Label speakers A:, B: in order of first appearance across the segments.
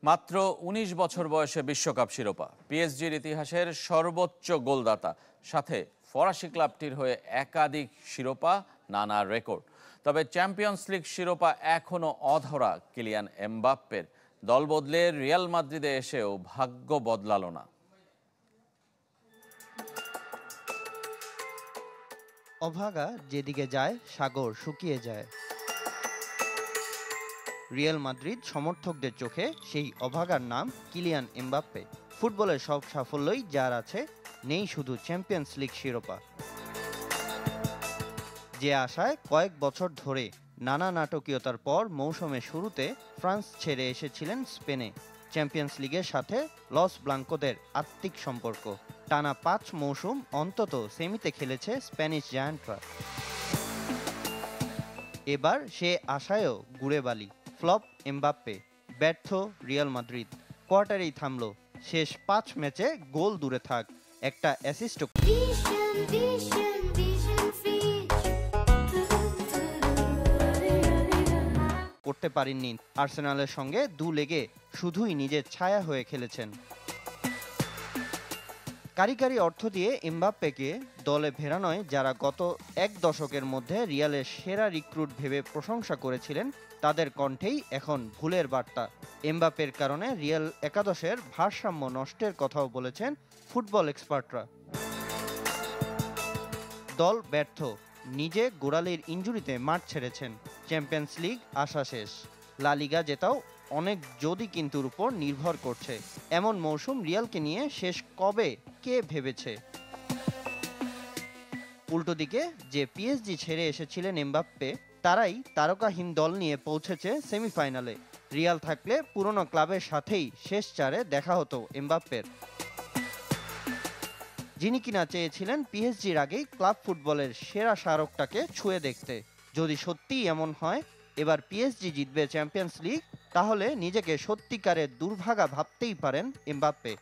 A: মাত্র ১৯ বছর বয়সে বিশ্বকাপ শিরোপা, পিএসজির ইতিহাসের সর্বোচ্চ গোলদাতা, সাথে ফরাসি ক্লাবটির হয়ে একাধিক শিরোপা, নানা রেকর্ড। তবে চ্যাম্পিয়ন্স লিগ শিরোপা এখনো অধরা কিলিয়ান এমবাপ্পের। দল বদলে রিয়াল মাদ্রিদে এসেও ভাগ্য বদলালো না।
B: অভাগা যেদিকে যায় সাগর শুকিয়ে যায়। রিয়াল মাদ্রিদ সমর্থকদের চোখে সেই অভাগার নাম কিলিয়ান এমবাপ্পে। ফুটবলের সব সাফল্যই যার আছে, নেই শুধু চ্যাম্পিয়ন্স লিগ শিরোপা। যে আশায় কয়েক বছর ধরে নানা নাটকীয়তার পর মৌসুমের শুরুতে ফ্রান্স ছেড়ে এসেছিলেন স্পেনে। চ্যাম্পিয়ন্স লিগের সাথে লস ব্লাঙ্কোদের আত্মিক সম্পর্ক। টানা ৫ মৌসুম অন্তত সেমিতে খেলেছে স্প্যানিশ জায়ান্টরা। এবার সে আশায়ও গুড়ে বালি। ফ্লপ এমবাপ্পে, ব্যর্থ রিয়াল মাদ্রিদ। কোয়ার্টারেই থামল, শেষ ৫ ম্যাচে গোল দূরে থাক, একটা অ্যাসিস্ট করতে পারেননি। আর্সেনালের সঙ্গে ২ লেগে শুধুই নিজের ছায়া হয়ে খেলেছেন। কারিগরি অর্থ দিয়ে এমবাপ্পেকে দলে ফেরানোয় যারা গত ১ দশকের মধ্যে রিয়ালের সেরা রিক্রুট ভেবে প্রশংসা করেছিলেন, তাদের কণ্ঠেই এখন ভুলের বার্তা। এমবাপ্পের কারণে রিয়াল একাদশের ভারসাম্য নষ্টের কথাও বলেছেন ফুটবল এক্সপার্টরা। দল ব্যর্থ, নিজে গোড়ালির ইনজুরিতে মাঠ ছেড়েছেন। চ্যাম্পিয়ন্স লিগ আশা শেষ, লা লিগা জেতাও অনেক যদি কিন্তুর উপর নির্ভর করছে। এমন মৌসুম রিয়ালকে নিয়ে শেষ কবে কে ভেবেছে? উল্টো দিকে যে পিএসজি ছেড়ে এসেছিলেন এমবাপ্পে, তারাই তারকাহীন দল নিয়ে পৌঁছেছে সেমিফাইনালে। রিয়াল থাকলে পুরনো ক্লাবের সাথেই শেষ ৪-এ দেখা হতো এমবাপ্পের, যিনি কিনা চেয়েছিলেন পিএসজির আগেই ক্লাব ফুটবলের সেরা স্মারকটাকে ছুঁয়ে দেখতে। যদি সত্যিই এমন হয়, এবার পিএসজি জিতবে চ্যাম্পিয়ন্স লিগ, তাহলে নিজেকে সত্যিকারের দুর্ভাগা ভাবতেই পারেন এমবাপ্পে।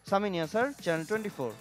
B: সামিন ইয়াসার, চ্যানেল 24।